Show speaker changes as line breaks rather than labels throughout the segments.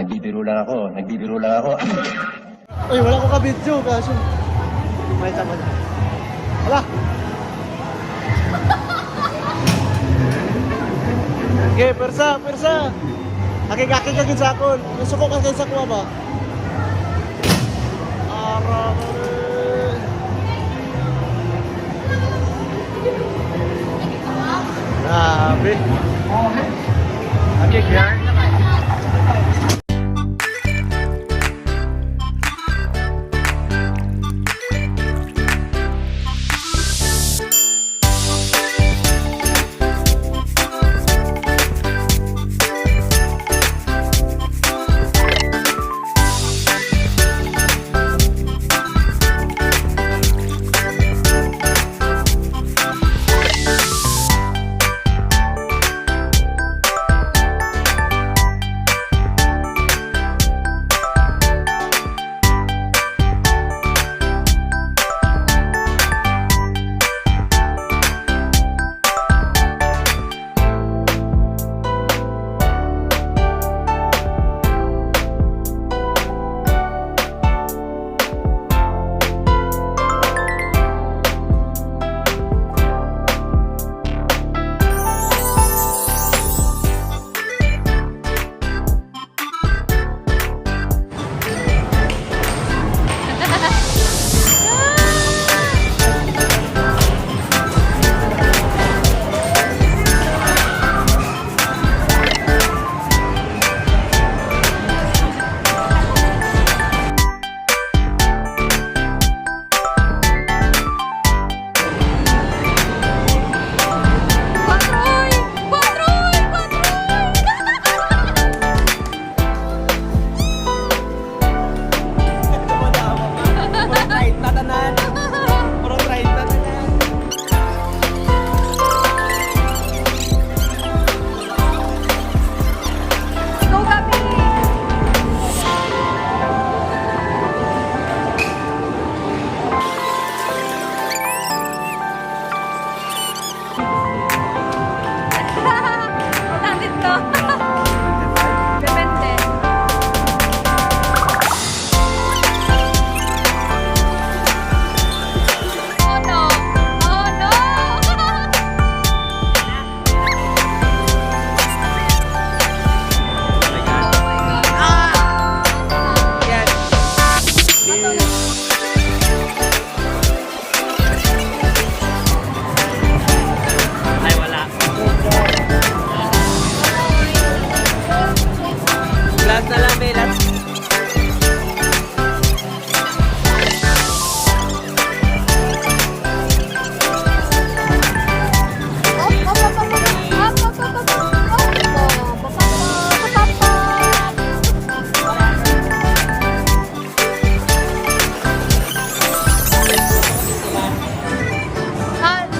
Nagbibiro lang ako.
Ay, wala ko ka-video, kaso. May tama na. Wala! Okay, persa! Akik-akik kagin sa akon. Nasuko kagin sa kuha ba? Arang. Grabe. Akik yan.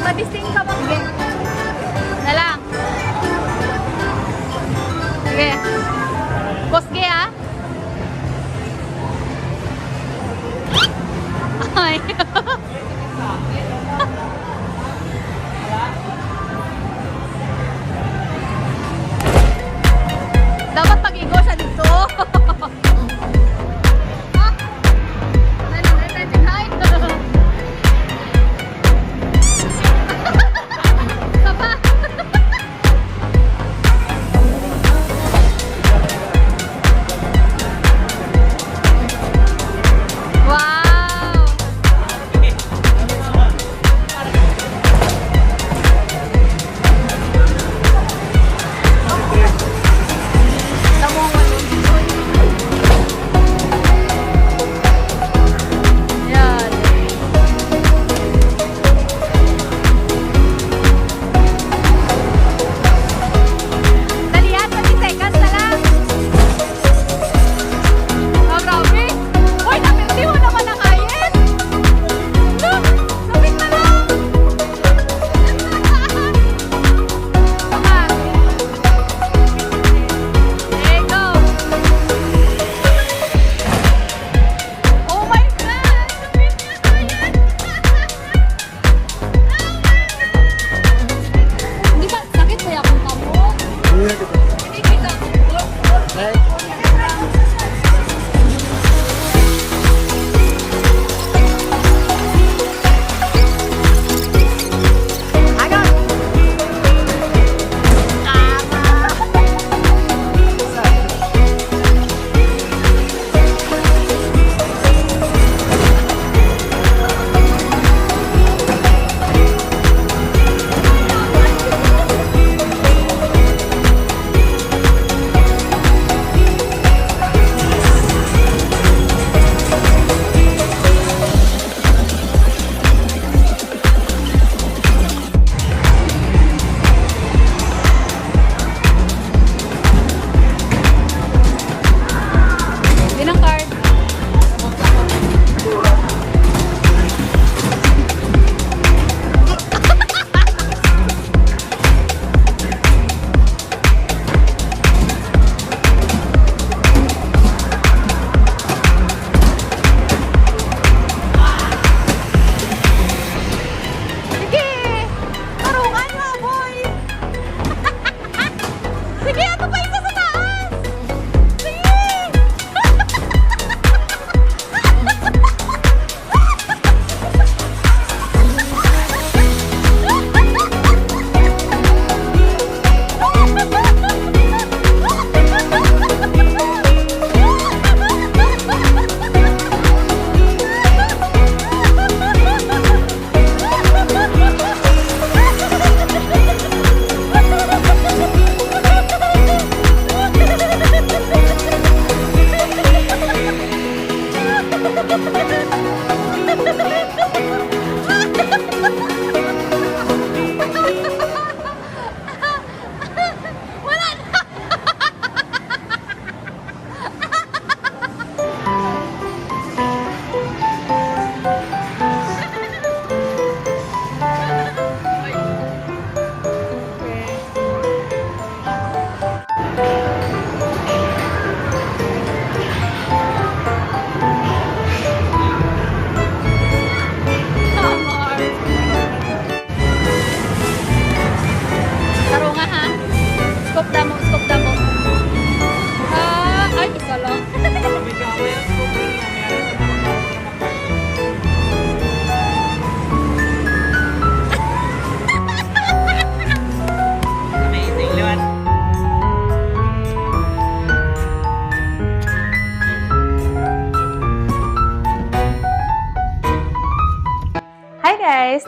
Madisting ka ba? Sige. Na lang. Sige. Bosge ha? Ay. Dapat pag-igo siya dito.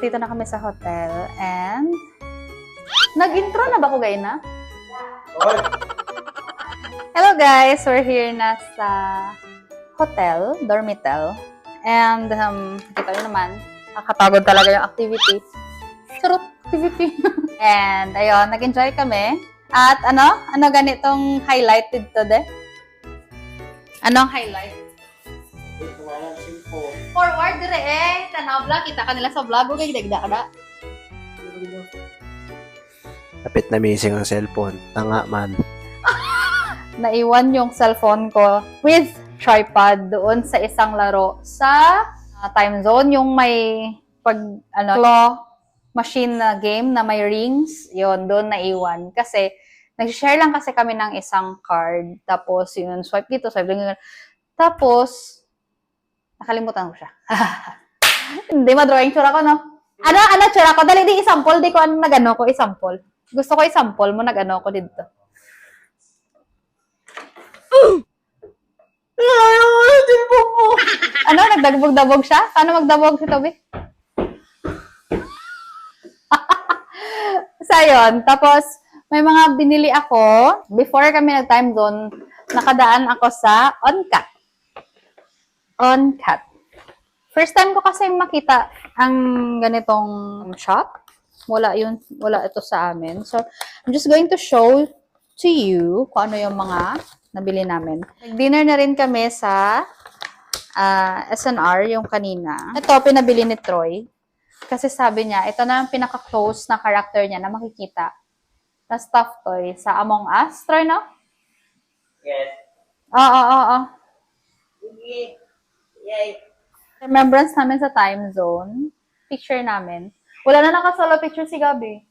dito na kami sa hotel and nag-intro na ba ko na? Hello guys, we're here na sa hotel, Dormitel. And kita nyo naman, nakakapagod talaga yung activity. Charot, activity. And ayun, nag-enjoy kami. At ano ganitong highlight dito de? Anong highlight? Forward dire eh. Tanaw vlog, kita ka nila sa vlog. Huwag kayo dagda ka na.
Kapit na missing ang cellphone. Tanga man.
Naiwan yung cellphone ko with tripod doon sa isang laro sa time zone. Yung may claw machine na game na may rings. Yun, doon naiwan. Kasi, nag-share lang kasi kami ng isang card. Tapos, yun, swipe dito, swipe lang. Tapos, nakalimutan ko siya. Hindi madrawing tsura ko, no? Ano tsura ko? Dali, di isample. Di ko nag-ano ko, isample. Gusto ko isample mo, nag-ano ko dito. Ano, nagdabog-dabog siya? Paano magdabog si Toby? So, yun. Tapos, may mga binili ako. Before kami nag-time zone, nakadaan ako sa OnCat. OnCat. First time ko kasi makita ang ganitong shop. Wala ito sa amin. So, I'm just going to show to you kung ano yung mga nabili namin. Nag-dinner na rin kami sa SNR, yung kanina. Ito, pinabili ni Troy. Kasi sabi niya, ito na ang pinaka-close na character niya na makikita na stuffed toy sa Among Us. Troy, no?
Yes.
Oo.
Yay.
Remembrance namin sa time zone. Picture namin. Wala na nakasolo picture si Gabi.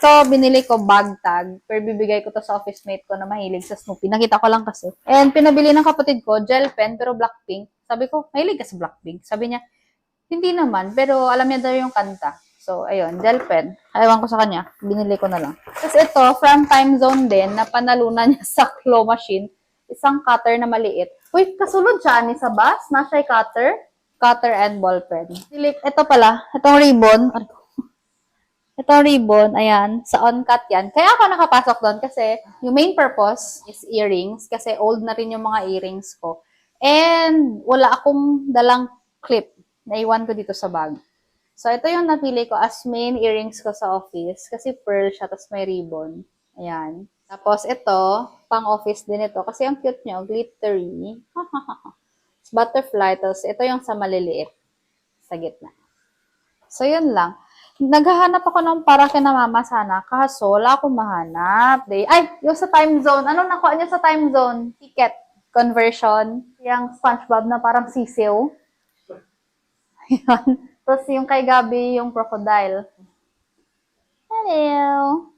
So, binili ko bag tag. Pero bibigay ko to sa office mate ko na mahilig sa Snoopy. Nakita ko lang kasi. And pinabili ng kapatid ko, gel pen, pero Blackpink. Sabi ko, mahilig ka sa Blackpink. Sabi niya, hindi naman, pero alam niya daw yung kanta. So, ayun, gel pen. Ayawan ko sa kanya. Binili ko na lang. Tapos ito, from time zone din, na panalunan niya sa claw machine. Isang cutter na maliit. Uy, kasulod siya ni sa bus. Nasa cutter and ball pen. Ito pala, itong ribbon. Itong ribbon, ayan, sa OnCat yan. Kaya ako nakapasok doon kasi yung main purpose is earrings. Kasi old na rin yung mga earrings ko. And wala akong dalang clip. Naiwan ko dito sa bag. So, ito yung napili ko as main earrings ko sa office. Kasi pearl siya, tapos may ribbon. Ayan. Tapos ito, pang office din ito. Kasi ang cute nyo, glittery. Butterfly. Tapos ito yung sa maliliit. Sa gitna. So, yun lang. Naghahanap ako ng para kina mama sana. Kaso, wala akong mahanap. Ay, yung sa time zone. Anong nakuha niyo sa time zone? Ticket. Conversion. Yung SpongeBob na parang sisiw. Yan. Tapos yung kay Gabi, yung crocodile. Hello!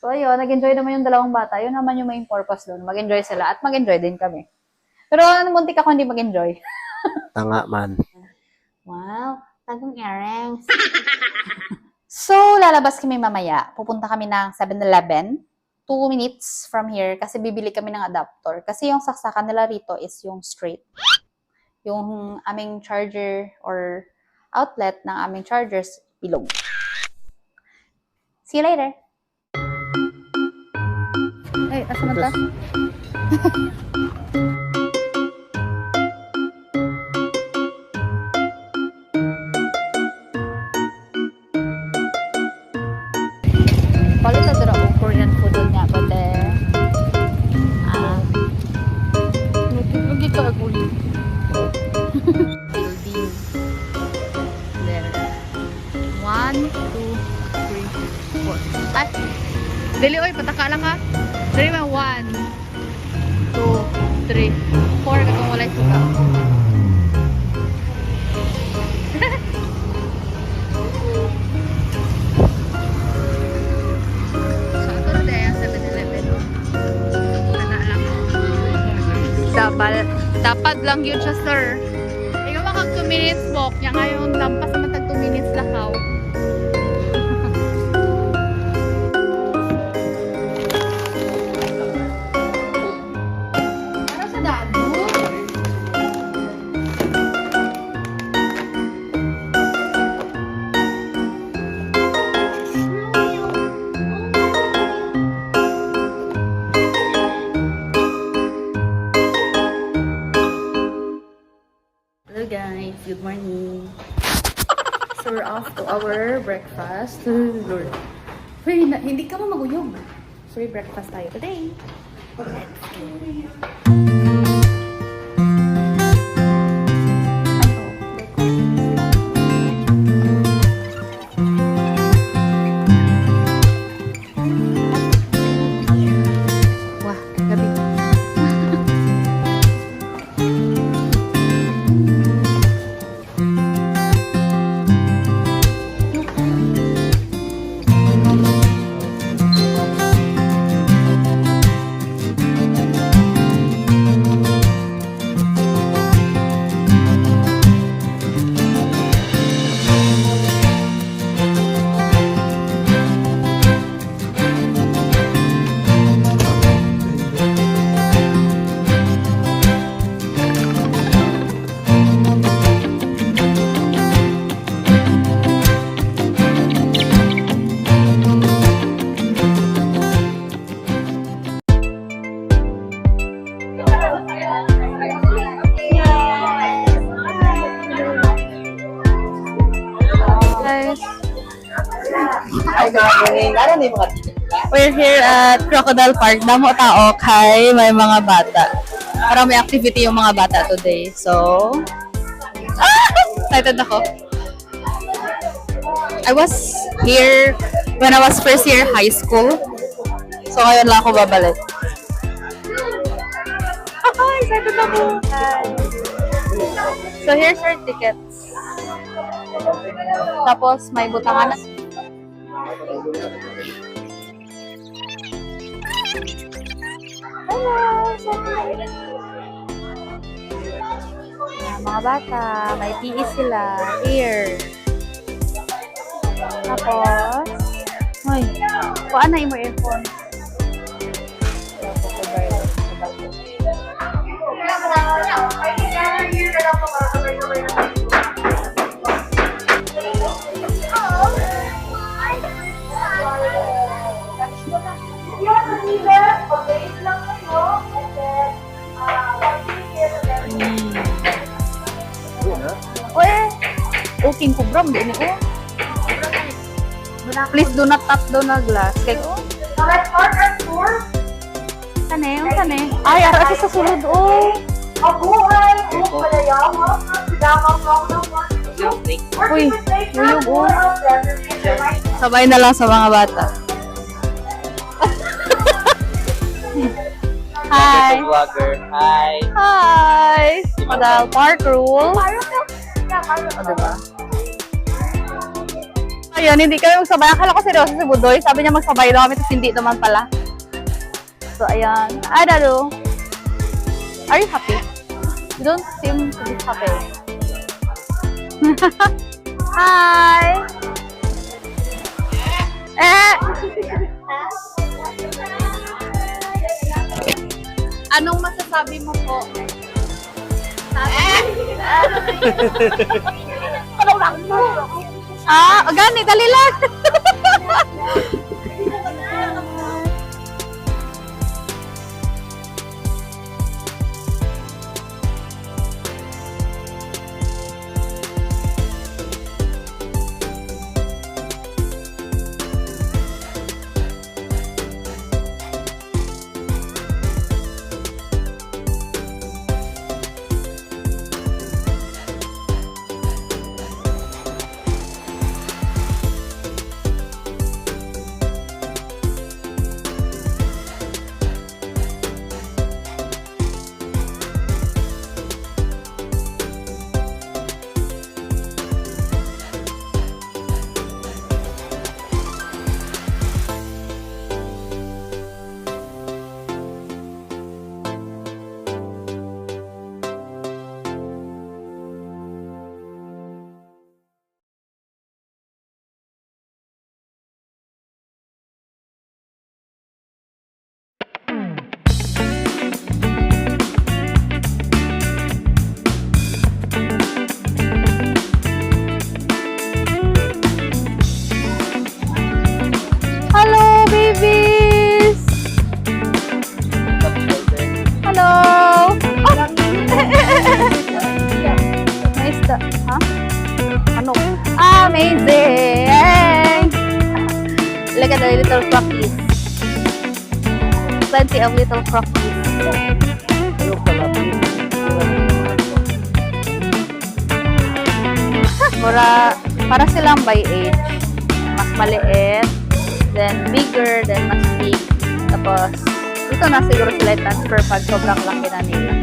So, ayun, nag-enjoy naman yung dalawang bata. Yun naman yung main purpose doon. Mag-enjoy sila at mag-enjoy din kami. Pero muntik ako hindi mag-enjoy.
Tanga man.
Wow, bagong earrings. So, lalabas kami mamaya. Pupunta kami ng 7-Eleven. 2 minutes from here kasi bibili kami ng adapter. Kasi yung saksakan nila rito is yung straight. Yung aming charger or outlet ng aming chargers, bilog. See you later. Ay, asa na ta? Palit na dira ang Korean food niya, pati. Lagi ka aguli. Building. There. 1, 2, 3, 4. Ay! Dili, oy, pataka lang ha. Dali mo, 1, 2, 3, 4. Katong walay suka. Dapat lang yun siya, sir. Ikaw makag 2 minutes walk. Yan ngayon, lampas naman tag 2 minutes lakaw. Ano sa dado?
Hello guys, good morning. So we're off to our breakfast. Lord. Wait, hindi ka mo maguyog. Free breakfast tayo today.
Wah, gabi. Guys, we're here at Crocodile Park. Damo tao kay may mga bata. Para may activity yung mga bata today. So, excited ako. I was here when I was first year high school. So, ngayon lang ako babalik. Excited ako. So, here's our tickets. Tapos, may butangan na. Hello! Ayan, mga bata, may PE sila. Here. Tapos, hoy, kuhaan na yung earphone. Okay, kubram din ko. Please do not tap down na glass. Kay ko. Sane, yung sane. Ay, ara sa sulod, oh. Uy, yuyog, oh. Sabay na lang sa mga bata. Hi.
Vlogger. Hi.
Hi. Crocodile Park rule. O, diba? Ayun, hindi kami magsabay. Akala ko seryoso si Budoy. Sabi niya magsabay daw kami, tapos hindi naman pala. So, ayan. Ay, Dado. Are you happy? You don't seem to be happy. Hi! Anong masasabi mo po? Gani, dali lang. amazing. Look at the little froggies. Plenty of little froggies. Para silang by age. Mas maliit, then bigger, then mas big. Tapos, dito na siguro sila transfer pag sobrang laki na nila.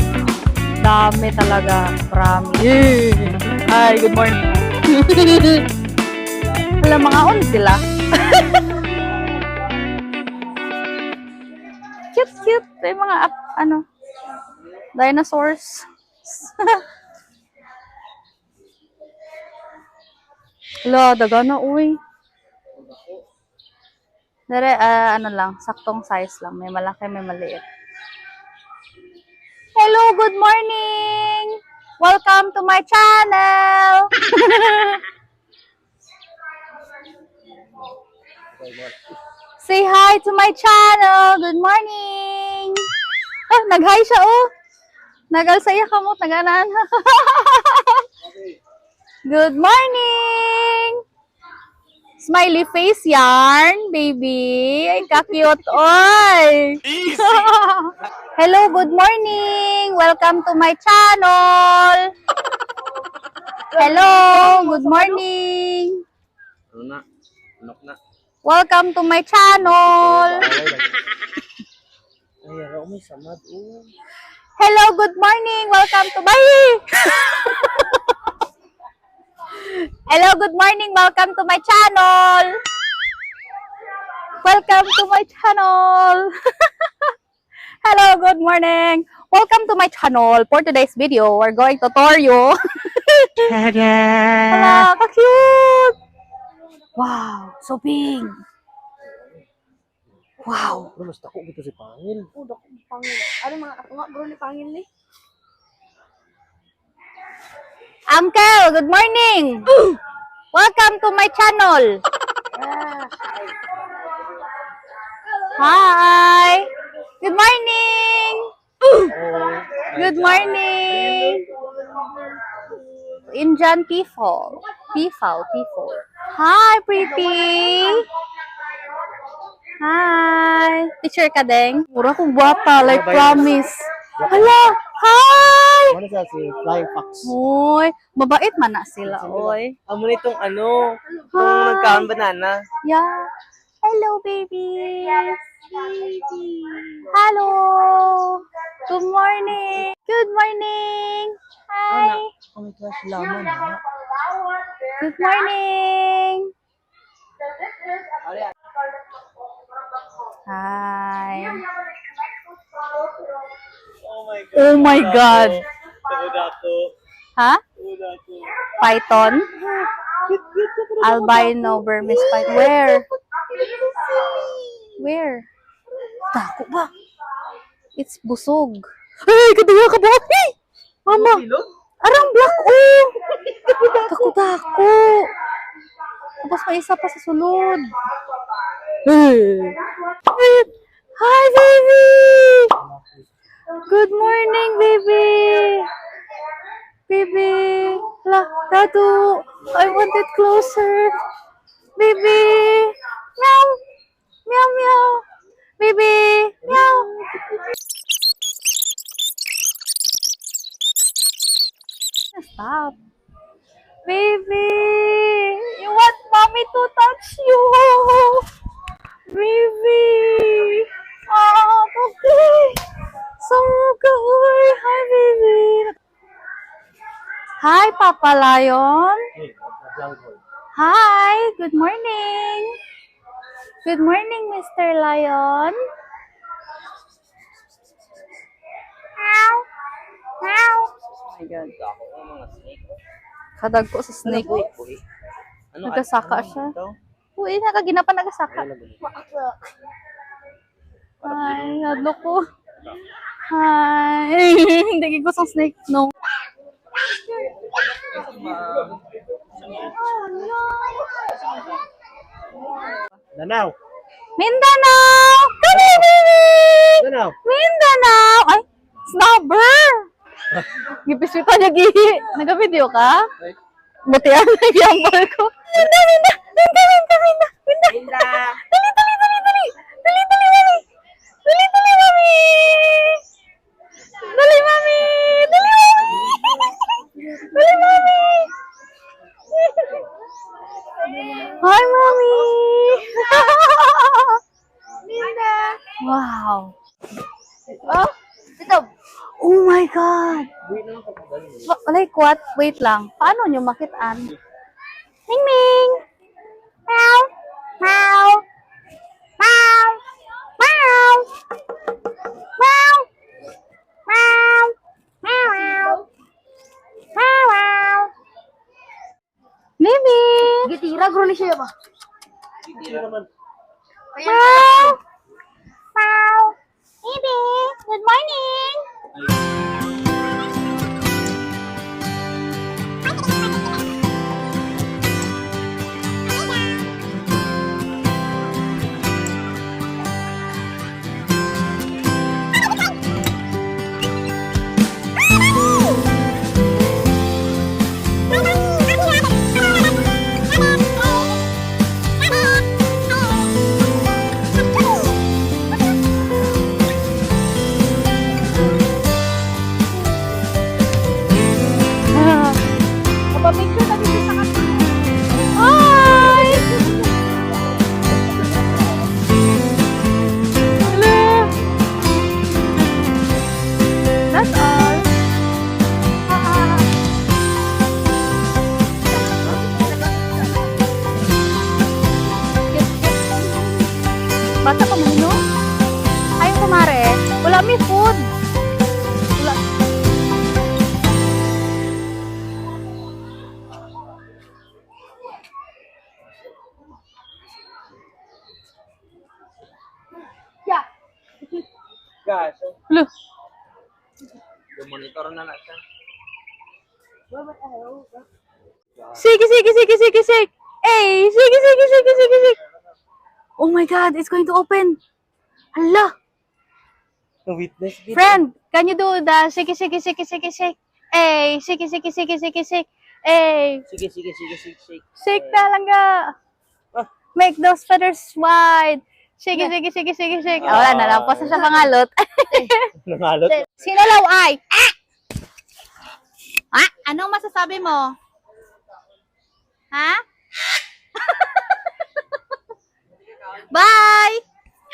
Dami talaga. Promise. Hi, good morning. Wala, mga on sila. Cute, cute. May mga, dinosaurs. Wala, daga na, uy. Dere, lang, saktong size lang. May malaki, may maliit. Hello, good morning! Welcome to my channel! Say hi to my channel! Good morning! Ah, nag-hi siya, oh! Nagal-saya ka mo, naganan. Good morning! Smiley face yarn, baby. Ay, ka-cute, oy! Hello, good morning! Welcome to my channel! Hello, good morning! Welcome to my channel! Hello, good morning! Welcome to my... Hello, good morning! Welcome to my channel! Welcome to my channel! Hello, good morning! Welcome to my channel. For today's video, we're going to tour you. Hello, ka-cute! Wow, so big! Wow!
Mas tako gitu si Pangil.
Pangil. Ano mga katunga, bro, ni Pangil ni?
Uncle, good morning! Welcome to my channel! Hi! Good morning! Good morning! Indian people. People. Hi, pretty! Hi! Teacher ka, Deng? Mura kong buwata, like promise. Hala! Hi!
Ano siya si Flying Fox?
Hoy, mabait man na sila, oy.
Amo nitong itong nagkaan banana.
Yeah. Hello, baby. Hello. Good morning. Good morning. Hi.
Oh my gosh, laman ha.
Good morning. Hi. Oh my God. Ha? Python? Albino Burmese python. Where? Tako ba? It's busog. Ay, kadawa ka ba? Hey! Mama! Arang black, oh! Tako. Tapos may isa pa sa sulod. Hey! Hi, baby! Good morning, baby! Baby! La, Dadu! I want it closer! Baby! Meow! Meow, meow! Baby! Meow! Stop! Baby! You want mommy to touch you! Baby! Oh, okay! So good! Hi, baby! Hi, Papa Lion! Hi! Good morning! Good morning, Mr. Lion! Meow! Meow! Oh my God. Kadag ko sa snake. Nagasaka siya. Uy, nakaginapan nagasaka. Hi, hadlo ko. Hi. Hindi ko sa snake, no.
Danaw!
Mindanao! Kami, baby!
Danaw!
Mindanao! Ay, snubber! Gipiswita niya, Gihi. Nag-video ka? Buti ang nag-yambol ko. Linda, Linda! Linda, Linda, Linda! Linda!
Linda!
Dali, dali, dali, dali! Dali, dali, dali! Dali, dali, mami! Dali, mami! Dali, mami! Dali, mami! Hi, mami! Linda! Wow! Oh, ito. Oh my God! Like what? Wait lang. Paano nyo makitaan? Ning Ning! Meow! Meow! Meow! Meow! Meow! Meow! Meow! Meow! Baby! Gitira, gruli siya ba? Meow! Meow! Baby! Good morning! Kapapicture na dito sa kapatid. Hi! Hello! That's all. Basta pa mo, no? Ayaw kumare. Wala may food. Wala.
Gaso.
Hello.
Monitor na natin.
Sige, sige, sige, sige, sige. Hey, sige, sige, sige, sige, sige. Oh my God, it's going to open. Hala.
Witness video.
Friend, can you do the sige, sige, sige, sige, sige? Hey, sige, sige, sige, sige, sige. Hey,
Sige, sige, sige, sige, sige.
shake talaga. Make those feathers wide. Sige, sige, sige, sige, sige. Oh, wala na lang. Pasa sa pangalot.
Nangalot.
Sinalaw ay. Ah! Ah, anong masasabi mo? Ha? Bye!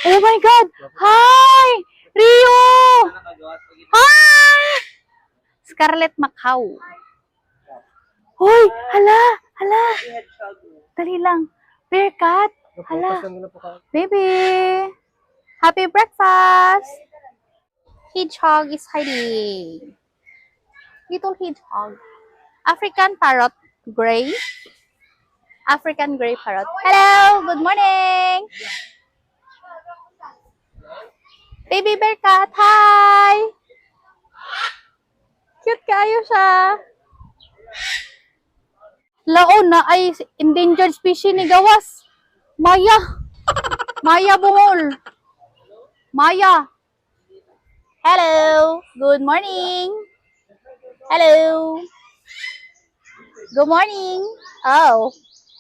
Oh my God! Hi! Rio! Hi! Scarlett Macau. Hoy! Hala! Hala! Dali lang. Bear cat. Hala. Baby! Happy breakfast! Hedgehog is hiding. Little hedgehog. African parrot. Gray. African gray parrot. Hello! Good morning! Baby bear cat, hi! Cute kayo siya. Laon na ay endangered species ni gawas. Maya. Maya bungol. Maya. Hello. Good morning. Hello. Good morning. Oh.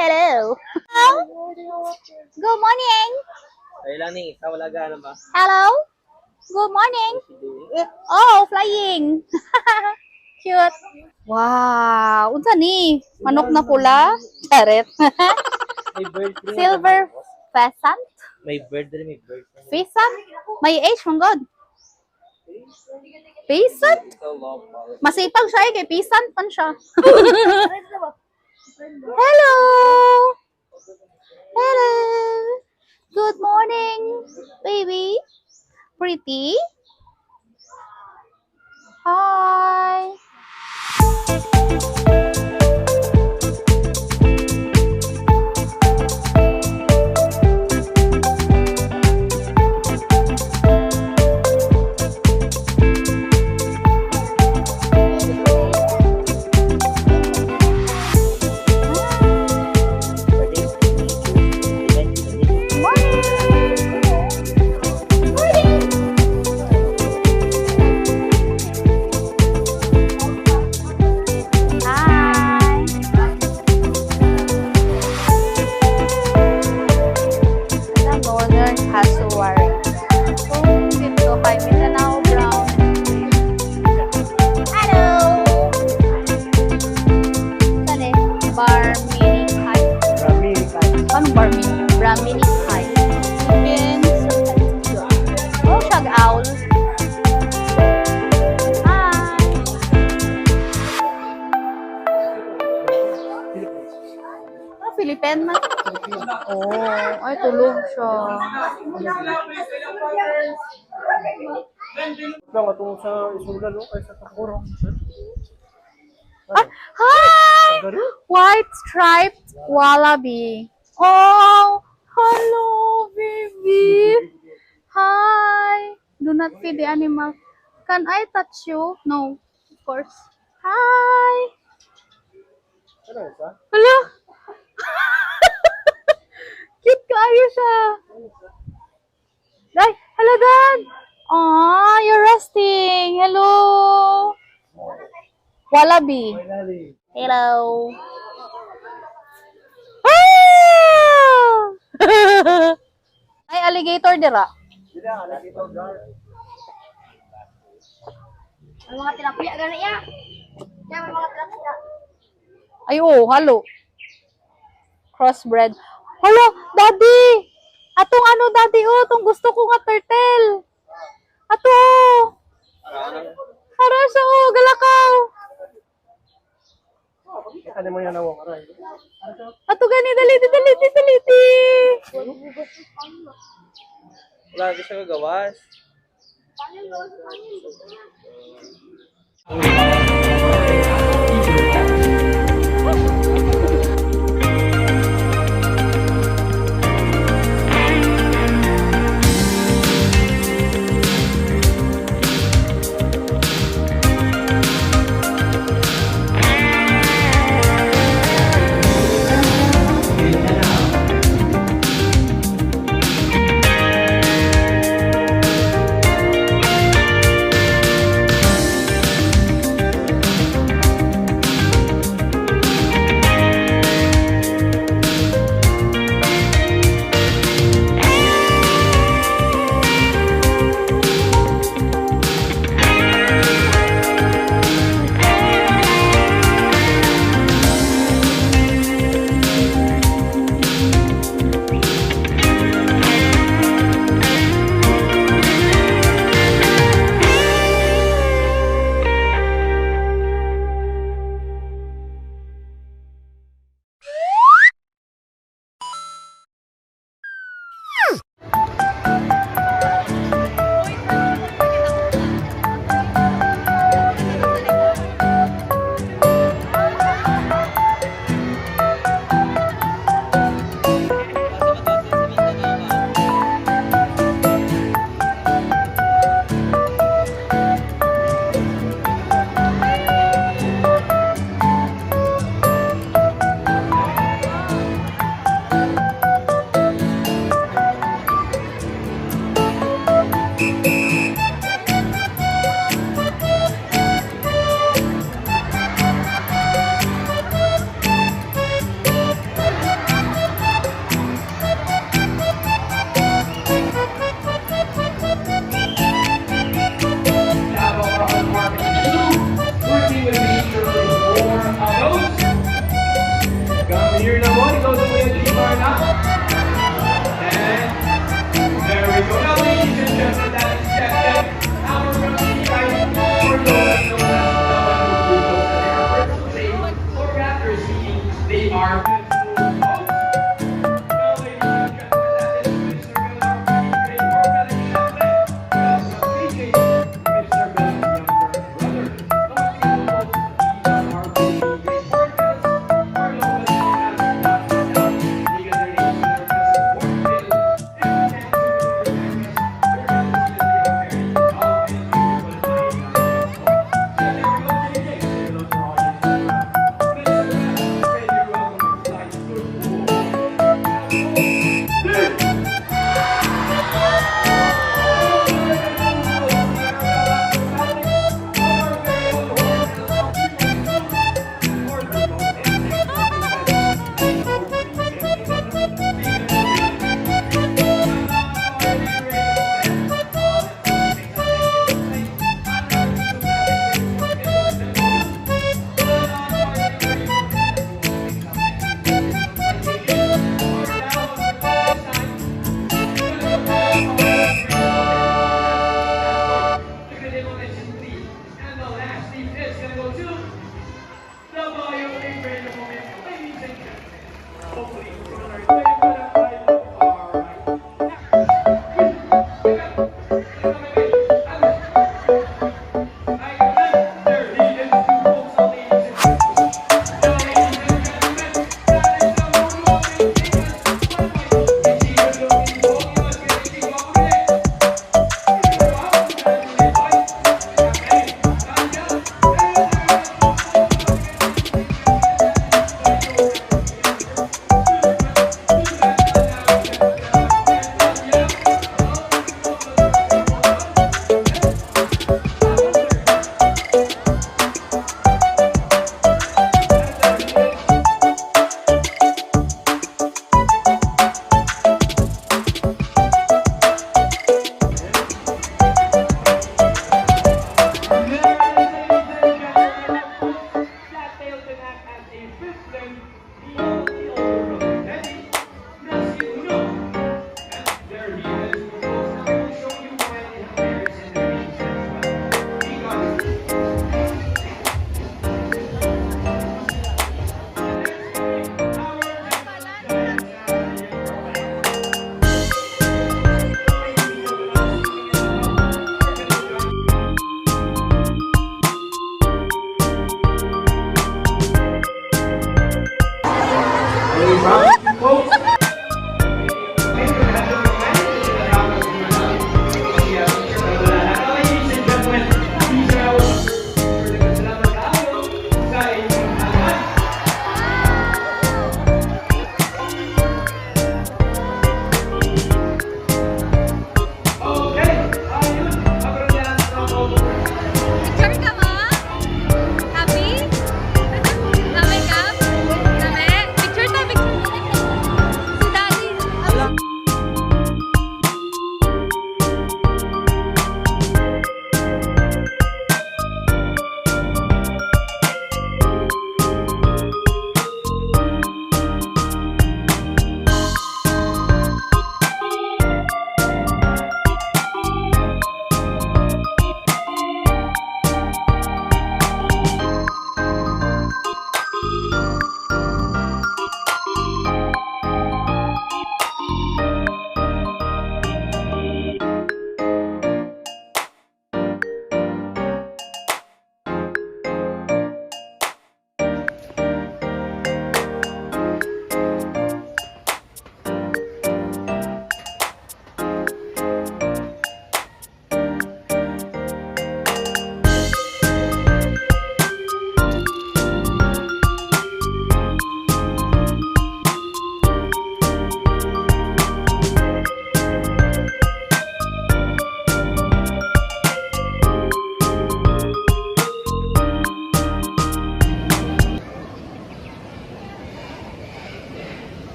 Hello. Good morning.
Ay lang ni, wala gana ba?
Hello. Good morning. Oh, flying. Cute. Wow. Unsa ni? Manok na pula? Charet.
May bird rin.
Silver pheasant?
May bird rin, may bird.
Pheasant? May age, mong God. Pheasant? Masipag siya eh, kay pheasant pan siya. Hello! Hello! Good morning, baby. Pretty? Hi! Philippine? Oh, ay tulog siya.
Lang atong sa isulan, no? Ay, sa takurong.
Ah, hi! White striped wallaby. Oh, hello, baby. Hi. Do not feed the animal. Can I touch you? No, of course. Hi.
Ano isa?
Hello. Cute kayo siya. Ay, hello, Dad. Aw, you're resting. Hello. Wallaby. Hello. Ah! Ay, alligator dira.
Ang mga tilapia gani ya. Yan ang mga tilapia.
Ay, oh, halo. Crossbred. Halo, Daddy! Atong ano, Daddy, oh, itong gusto ko nga turtle. Ato! Haro siya, oh, galakaw.
Ano mo yan ako, aray?
Ato gani, daliti.
Wala ka siya kagawas.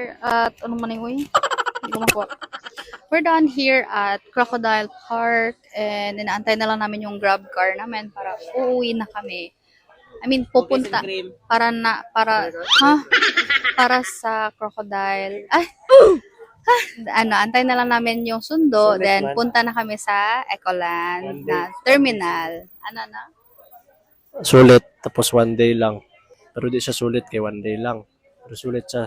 here at, anong man yung hindi ko makuha. We're done here at Crocodile Park and inaantay na lang namin yung grab car namin para uuwi na kami. I mean, pupunta para sa Crocodile. Antay na lang namin yung sundo, then punta na kami sa Ecoland na terminal.
Sulit, tapos 1 day lang. Pero di siya sulit kay 1 day lang. Pero sulit siya.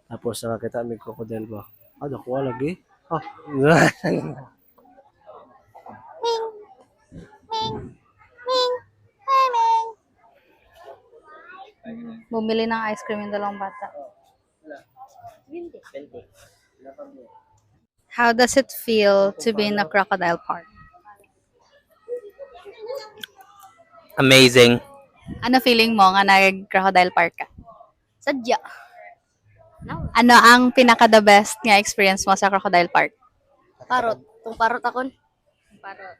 Tapos nakakita may crocodile ba? Nakuha lagi.
Bumili ng ice cream yung dalawang bata. How does it feel to be in a crocodile park?
Amazing.
Ano feeling mo nga nag-crocodile park ka? Sadya. Ano ang pinaka-the best nga experience mo sa crocodile park?
Parot. Tung parot akon.
Parot.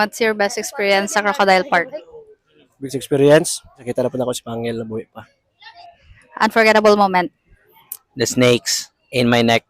What's your best experience sa crocodile park?
Big experience. Nakita na pa ako si Pangil na buhay pa.
Unforgettable moment.
The snakes in my neck.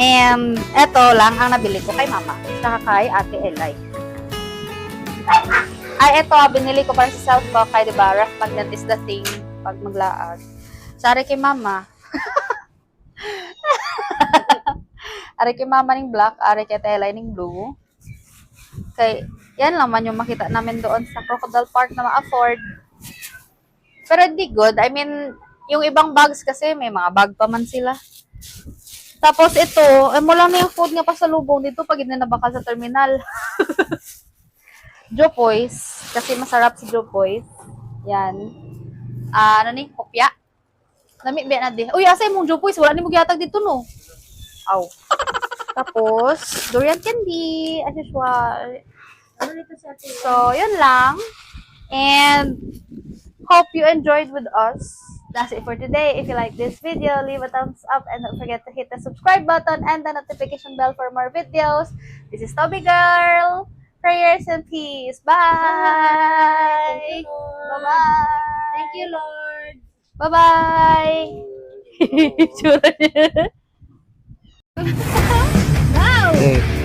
And eto lang ang nabili ko kay mama. Saka kay ate Elay. Ay, eto, binili ko para sa self ko kay, diba, rough magnet is the thing pag maglaag. Sari kay mama. Ari kay mama ning black, ari kay ate Elay ning blue. Kay, yan lang man yung makita namin doon sa Crocodile Park na ma-afford. Pero hindi good. I mean, yung ibang bags kasi, may mga bag pa man sila. Tapos ito, mo lang na yung food nga pasalubong dito pag inanabaka sa terminal. Jopoys, kasi masarap si Jopoys. Yan. Ano ni? Kopya. Nami ba na di? Uy, asay mong Jopoys, wala ni mo gihatag dito no. Aw. Tapos, durian candy, as usual. So, yun lang. And hope you enjoyed with us. That's it for today. If you like this video, leave a thumbs up and don't forget to hit the subscribe button and the notification bell for more videos. This is Toby Girl. Prayers and peace. Bye. Bye-bye.
Thank you, Lord.
Bye-bye.
Wow!
Hey.